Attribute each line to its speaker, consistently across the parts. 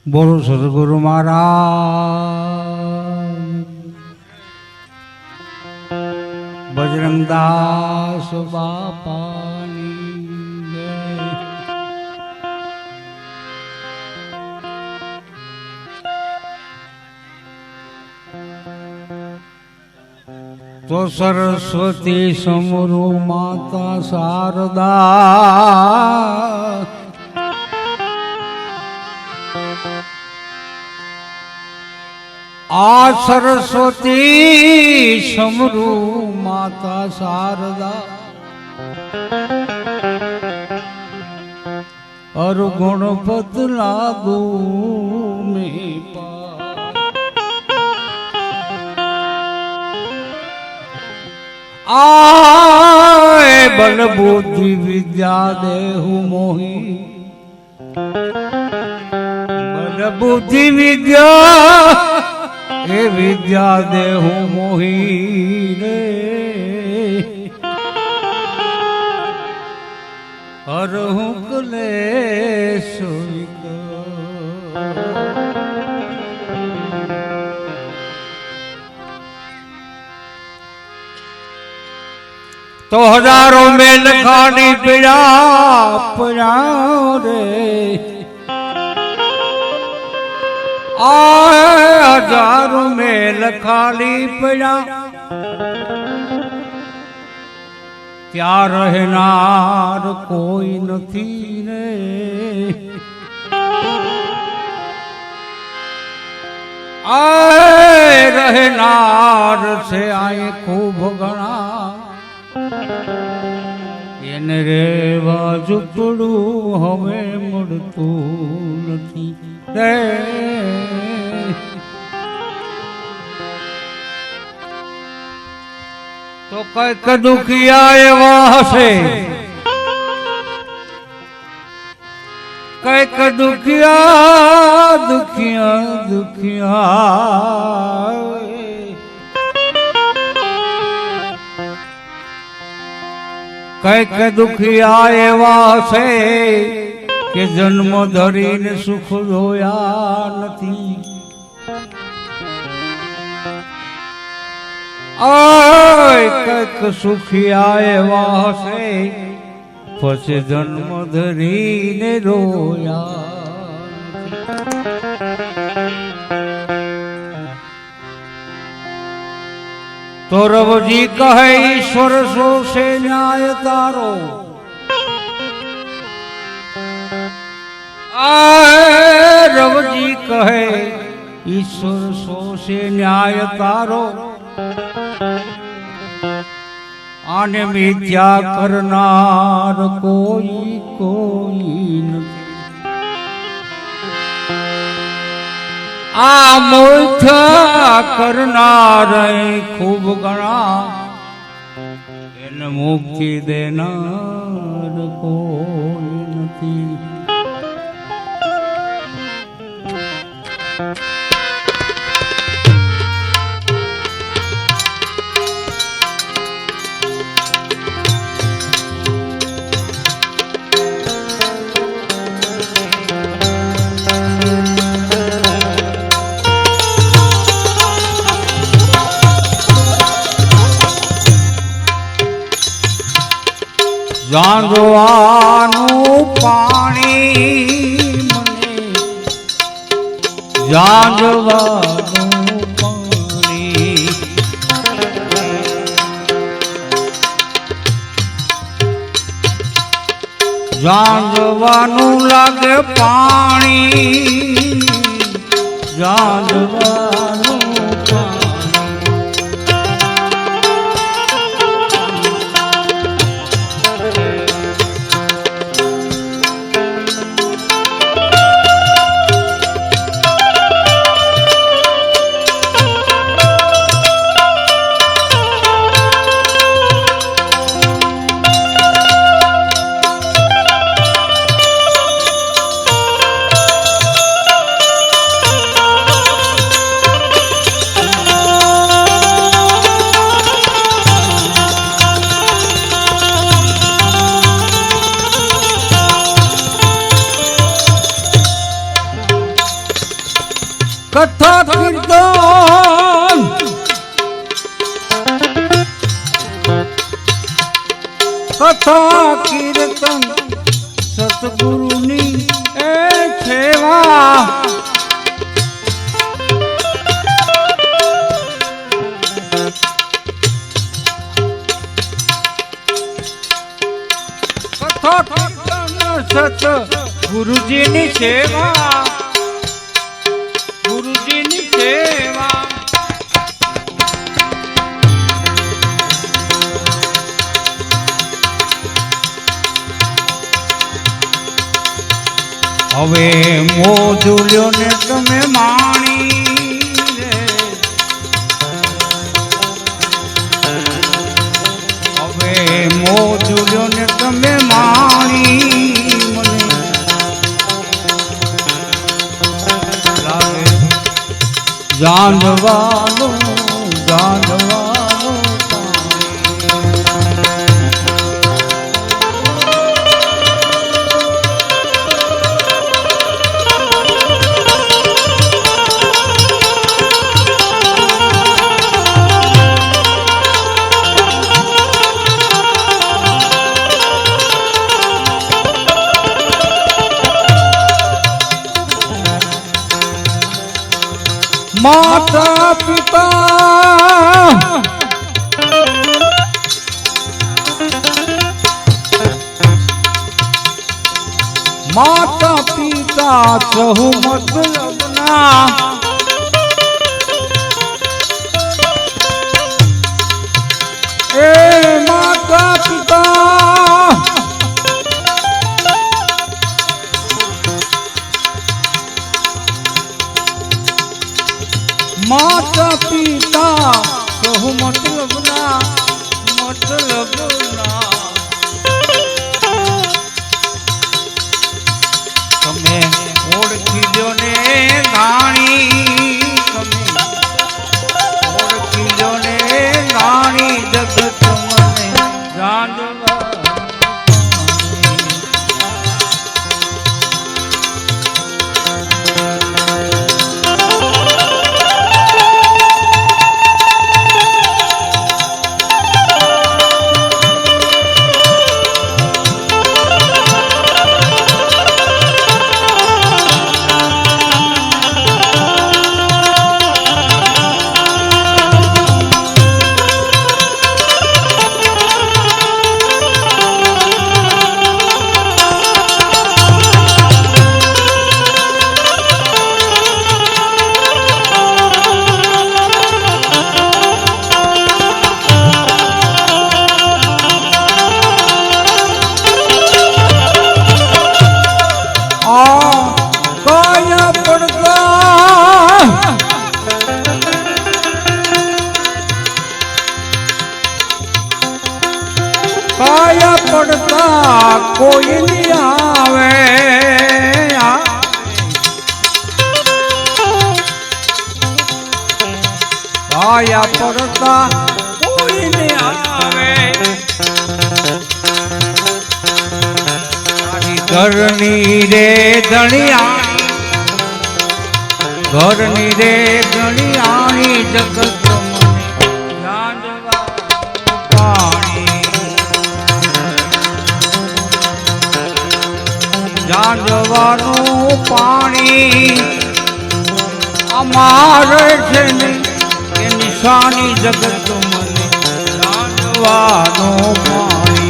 Speaker 1: બોલો સદગુરુ મહારાજ બજરંગદાસ બાપાની જય। તો સરસ્વતી સમરૂ માતા શારદા આ સરસ્વતી સમરૂ માતા શારદા અર ગુણપત લાગુ મેં આય બલ બુદ્ધિ વિદ્યા દેહુ મોહી બલ બુદ્ધિ વિદ્યા એ વિદ્યા દેહુ મોહી રે હર હું કલેશ તો હજારો મેલ ખાની પીડા પીડા રે હજારો મેલ ખાલી પીડા ત્યાં રહેનાર કોઈ નથી રે રહેનાર છે આય ખૂબ ઘણા એને રેવા ઝૂપડું હવે મળતું નથી રે તો કઈક દુખિયા એવા હશે કઈક દુખિયા દુખિયા દુખિયા કઈક દુખિયા એવા છે કે જન્મ ધરીને સુખ જોયા નથી કઈક સુખિયા એવા છે પછી જન્મ ધરીને રોયા તો રવજી કહે ઈશ્વર સો છે ન્યાય તારો રવજી કહે ઈશ્વર સો છે ન્યાય તારો આને મિથ્યા કરનાર કોઈ કોઈ નથી આ મોથા કરનાર ખૂબ ઘણા એને મુક્તિ દેનાર કોઈ નથી જાંજવાનું પાણી મને જાંજવાનું પાણી જાંજવાનું લાગે પાણી જાંજવાનું કથા કીર્તન કથા કીર્તન સતગુરુની એ સેવા કથા કીર્તન સતગુરુજીની સેવા ગુરુજીની સેવા હવે મોજુલ્યો ને તમે માણી રે હવે મોજુલ્યો ને તમે માણી જાનવાનું જાનવાનું માતા પિતા માતા પિતા સહુ મતલબના એ માતા પિતા માતા પિતા સહુ મતલબના તમે ઓળખી લો ને ગાણી તમે ઓળખી લો ને ગાણી જગત મને જાણવા પાયા પડતા કોઈ નહીં આવે પાયા પડતા કોઈ નહીં આવે ઘરની રે ધણિયાણી ઘરની રે ધણિયાણી જગત મને જાણવા પાણી રાંધવાનું પાણી અમારે છે ને એ નિશાની જગત મને રાંધવાનું પાણી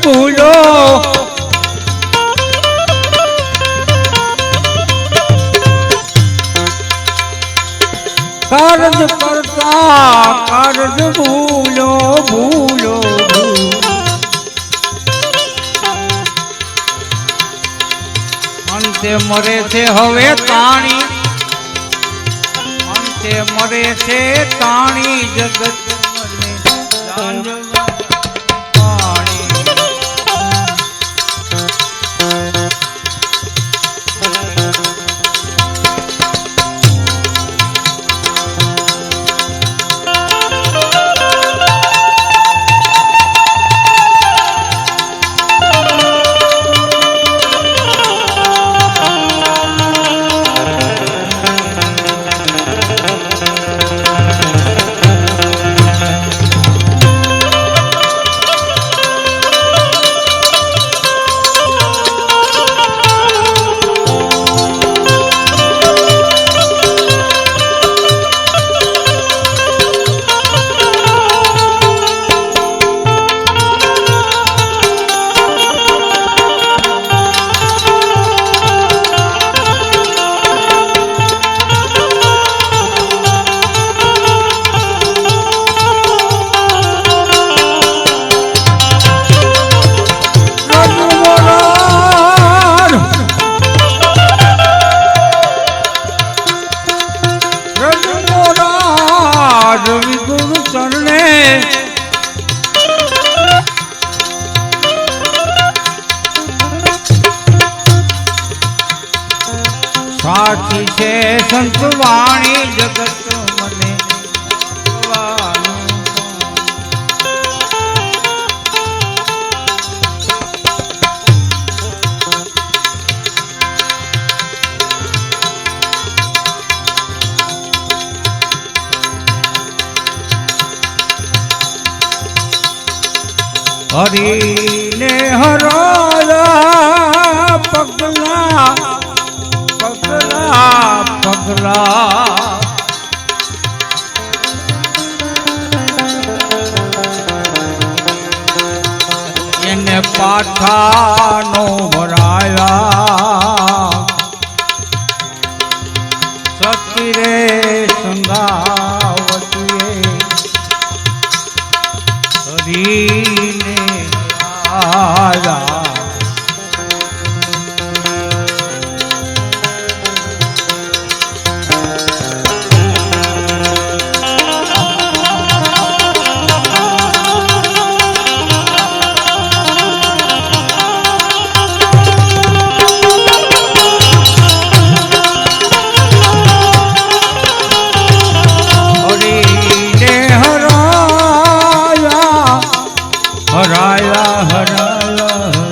Speaker 1: ભૂલો કાર્જ કરતા કાર્જ ભૂલો ભૂલો અંતે મરે છે હવે તાણી અંતે મરે છે તાણી જગત મને સાચી છે સંતવાણી જગત મને હરીને હરાયા પગલા પગલા એને પાછા નો ભરાયા સતી રે સંગાવતીએ હરીને આયા હરાયા હરાયા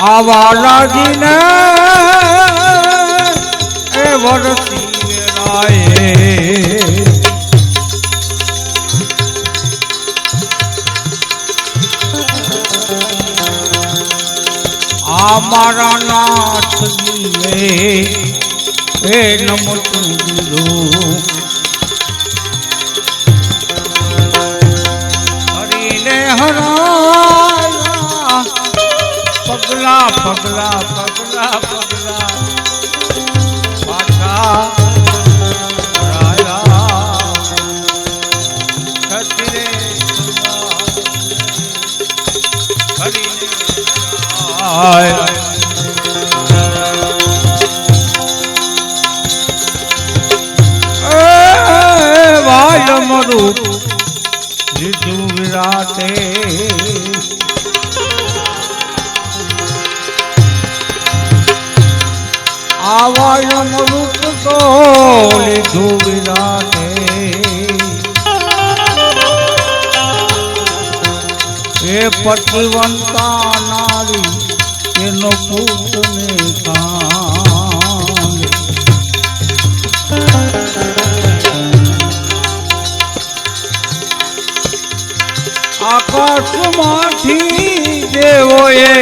Speaker 1: આ વાલાજીને એ વરતી વેરાએ આ મારા નાથજીએ એ નમતું દીધું હરીને હરાયા પગલા પગલા પગલા પગલા પાછા હરાયા સચરે હરીને વાય મરું લીધું વિરાટે આવાય મરું તો લીધું વિરાટે એ પતિવંતા નારી એનો પૂતને કાંગ આકાશમાંથી દેવોએ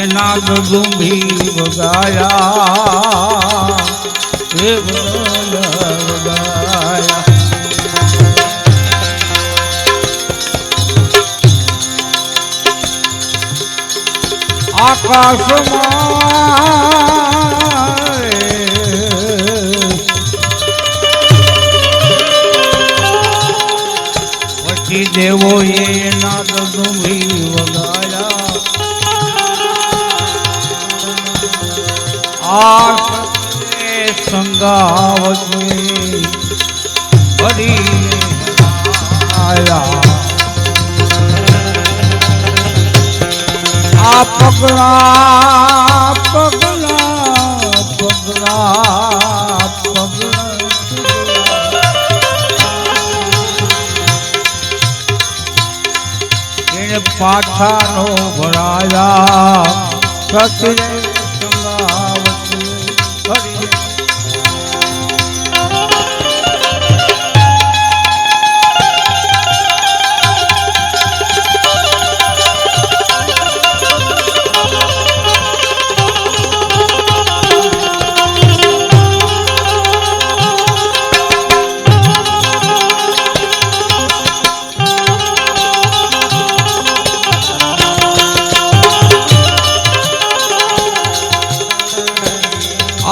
Speaker 1: એના ગગુંભી વગાયા એ વગાયા આકાશમાં પછી દેવો એના ગગુંભી વગાયા આ સંગાવતે હરી આયા આ પગલા પગલા પગલા પગલા એને પાછાનો ભરાયા સત્ય સંગાવતી હરી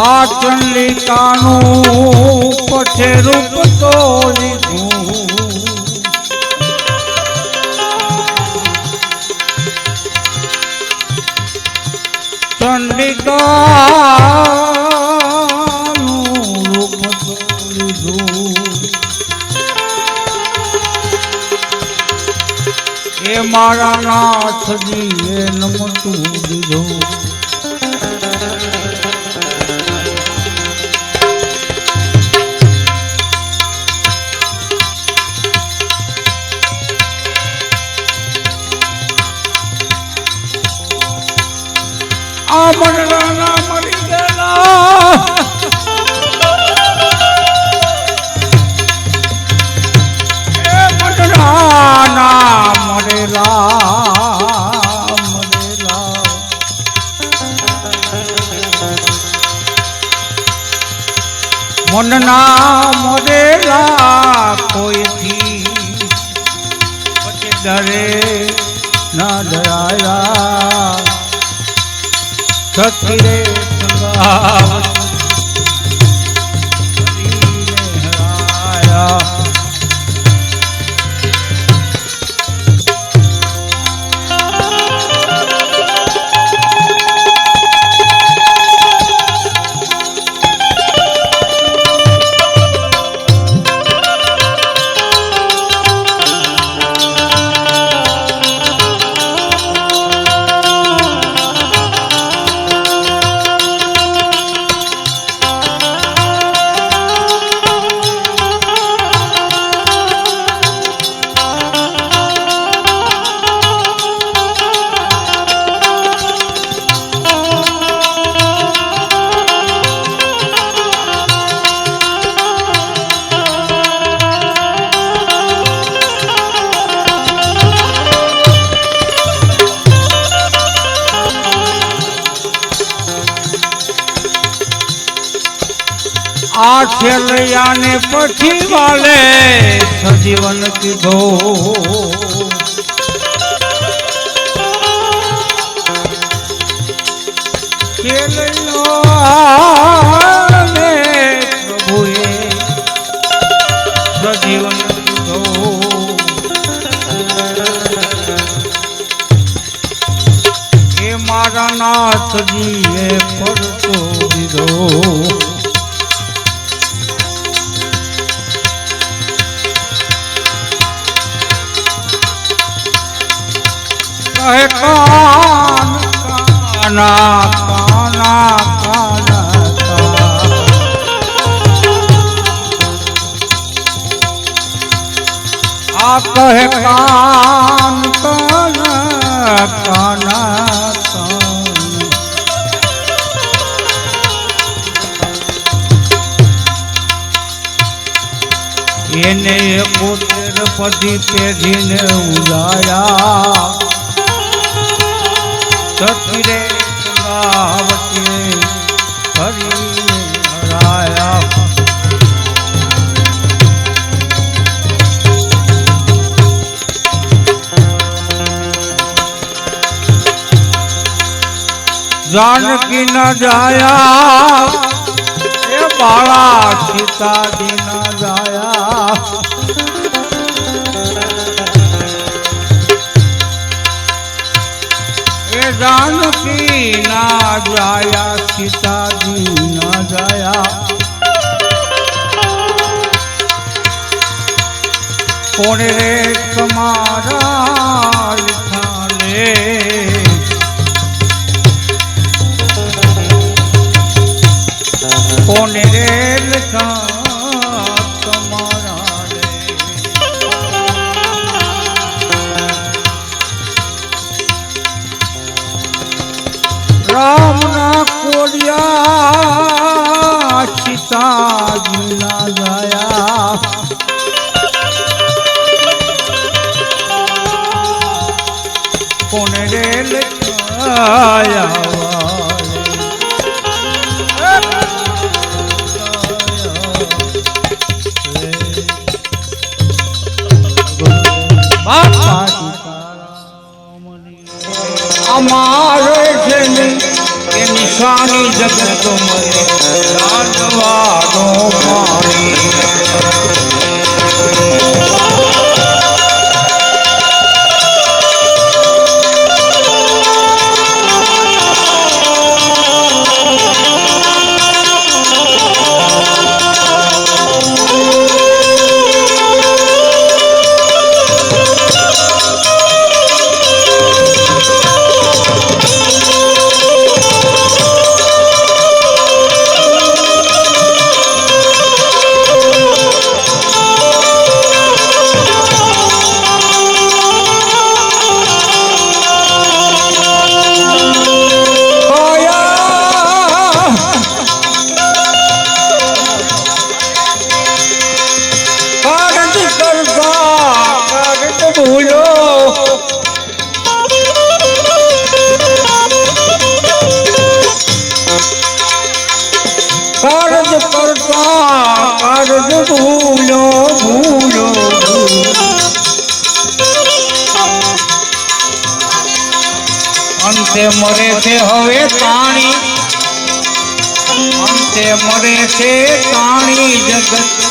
Speaker 1: આ ચંડિકાનું પછે રૂપ તો લીધું ચંડિકાનું રૂપ તો લીધું એ મારા નાથજીએ નમતું દીધું આ મરણા મરી ગયેલા એ મરણા મરેલા મરેલા મનના મરેલા કોઈથી પછી ડરે ના ડરાયા સખીરે સંગાવતી હરાયા ખેલૈયા ને પછી વાલે સજીવન કીધો ખેલૈયા ને પ્રભુએ સજીવન કીધો એ મારા નાથજીએ પડતો દીધો કહે કાન કાના કાના કાના આ કહે કાન કાના કાના એને 71 પદી પેઢીને ઉલાયા સતી રે ગંગાવતી ફરી હરાયા जानकी न जाया ए बाला सीताजी न जाया ए जानकी न जाया सीताजी न जाया कौन रे तुम्हारा लिखाले કોને રે લખા તમારા રે રામના કોડિયા સીતાજી ના ગયા કોને રે લખાયા અમારે છે ને એ નિશાની જગત મને લાડવાનો પાણી ભૂલો ભૂલો અંતે મરે છે હવે તાણી અંતે મરે છે તાણી જગત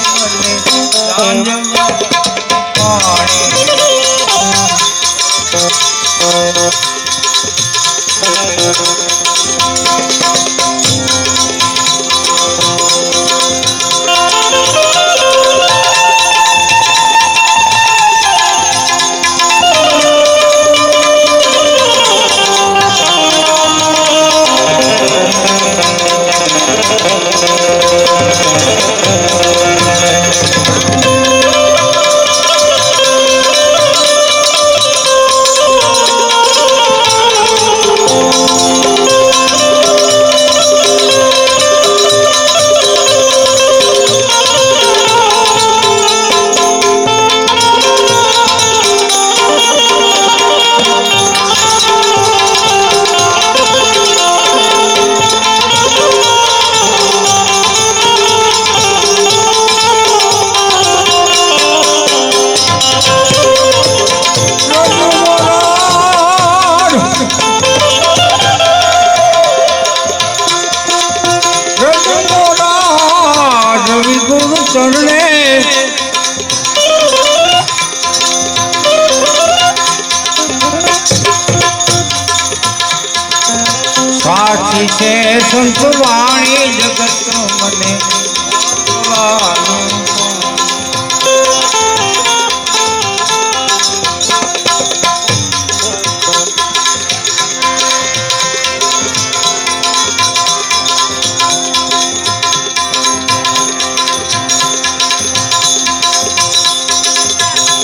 Speaker 1: વાજી છે સંત વાણી જગત મને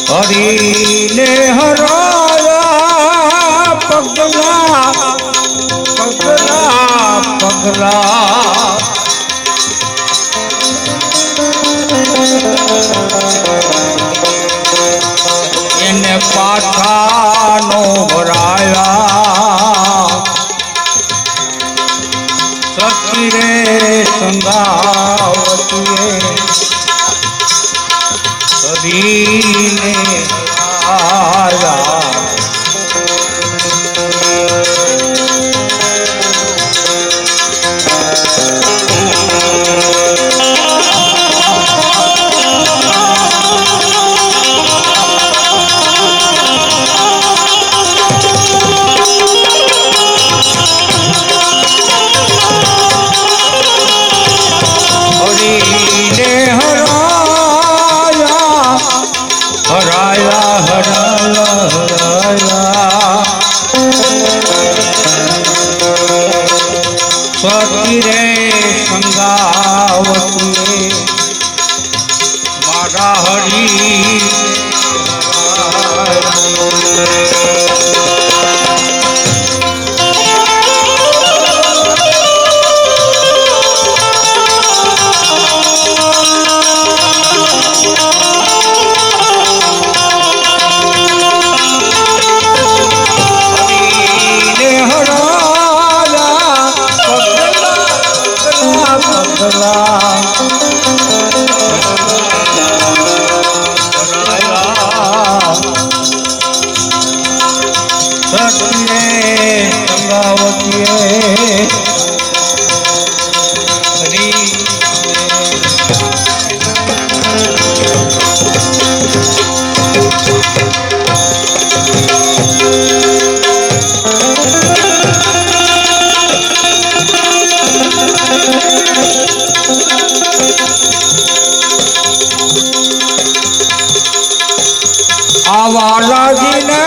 Speaker 1: હરીને હરાયા પગલા પગલા પગલા એને પાછાનો ભરાયા સતી રે સંગાવતીએ હરીને હરાયા સતી રે સંગાવતીએ મારા હરી વાલાજીને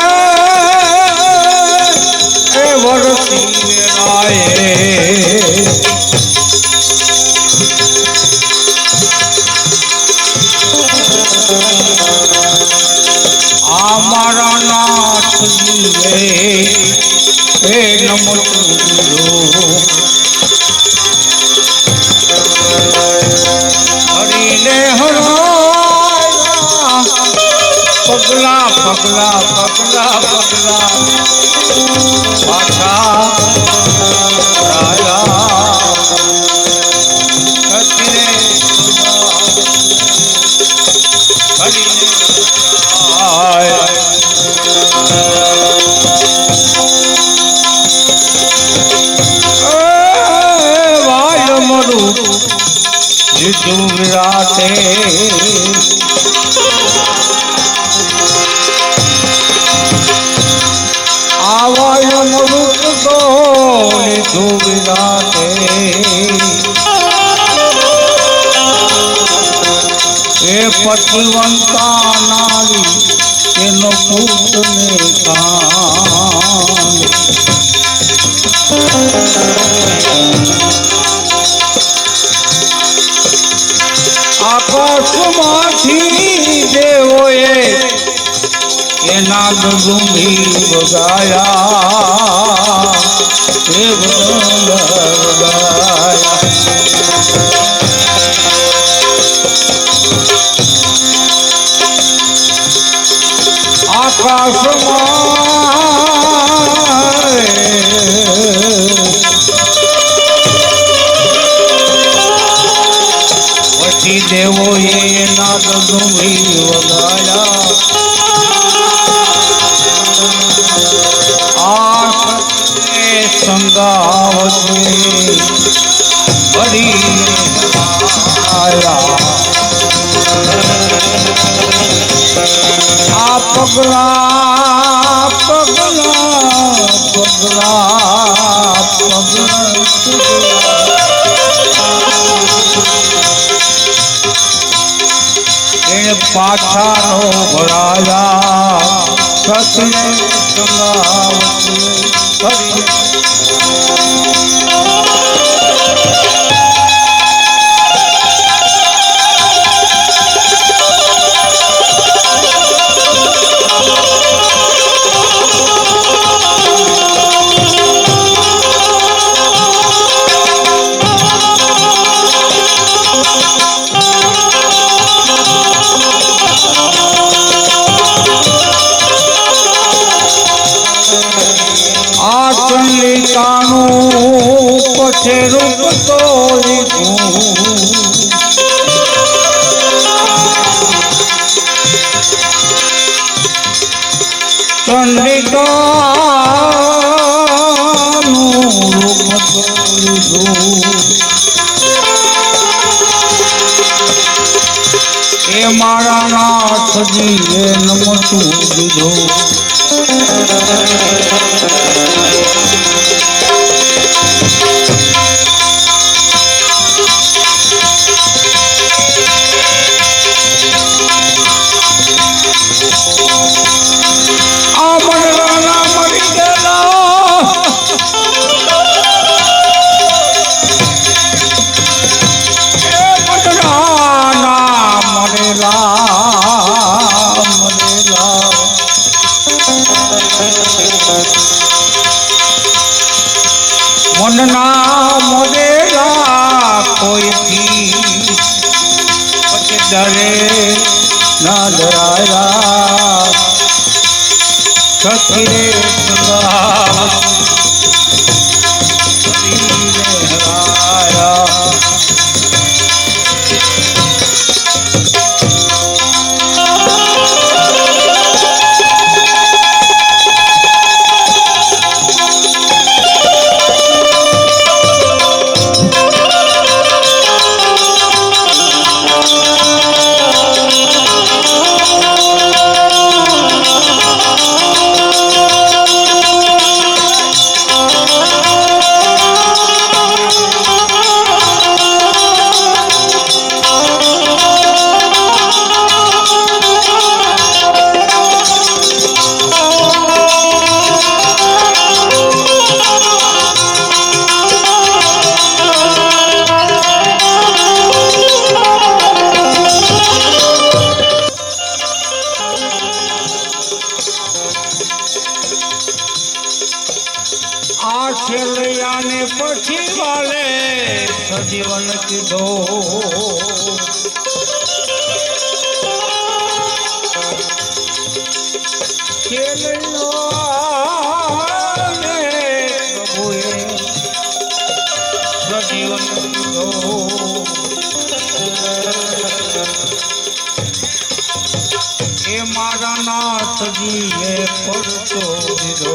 Speaker 1: એ વરસી વેરાએ આ મારા નાથજીએ એ નમતું હરીને હરાયા પગલા પગલા પગલા પગલા પાછા વાય મરું જીતું વિરાટે આવાય મૃત તો લીધું વિરાટે એ પતિવંતા નારી એનો પૂતને કાન આકાશમાંથી દેવોએ એના ડુંગી વગાયા એ વગાયા આકાશમાં પછી દેવોએ એના ડુંગી વગાયા સંગાવતી હરીને આયા આ પગલા પગલા પગલા પગલા પાછા નો ભરાયા સતીને સંગાવતી હરી ચંડિકાનું પછી રૂપ તો લીધું ચંડિકાનું રૂપ તો લીધું એ મારા નાથજીએ નમતું દીધું મનના મોદેલા કોઈથી પછી ડરે ના ડરાયા સખી રે હરાયા છેલ્યાને પછી વાલે સજીવન કીધો છેલ્યાને પ્રભુએ સજીવન કીધો એ મારા નાથજીએ પડતો દીધો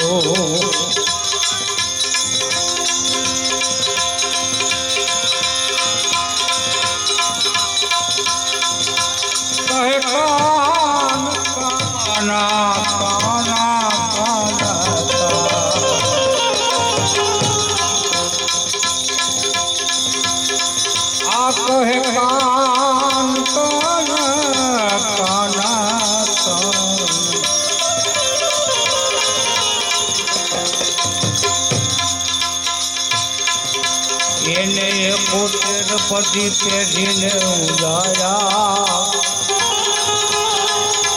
Speaker 1: એને પોતે પતિ પેઢીને ઉજાયા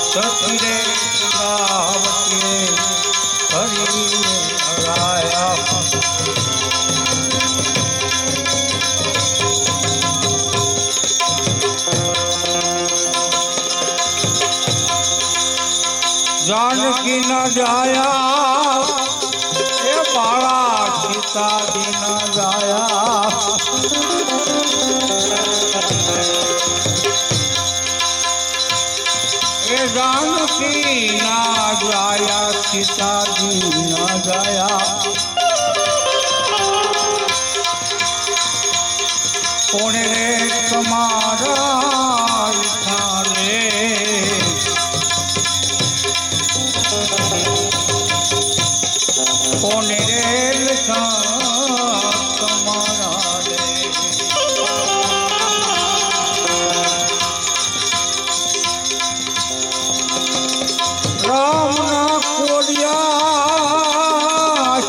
Speaker 1: સતીરે ગાવતી હરી હરાયા जानकी न जाया ए बाला सीताजी न जाया ए जानकी न जाया सीताजी न जाया कोने रे तुम्हारा કોને રે તમારા રે રામના કોડિયા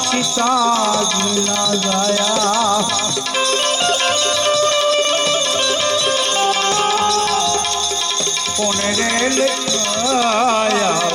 Speaker 1: સીતાજી ના ગયા કોને રે લખાયા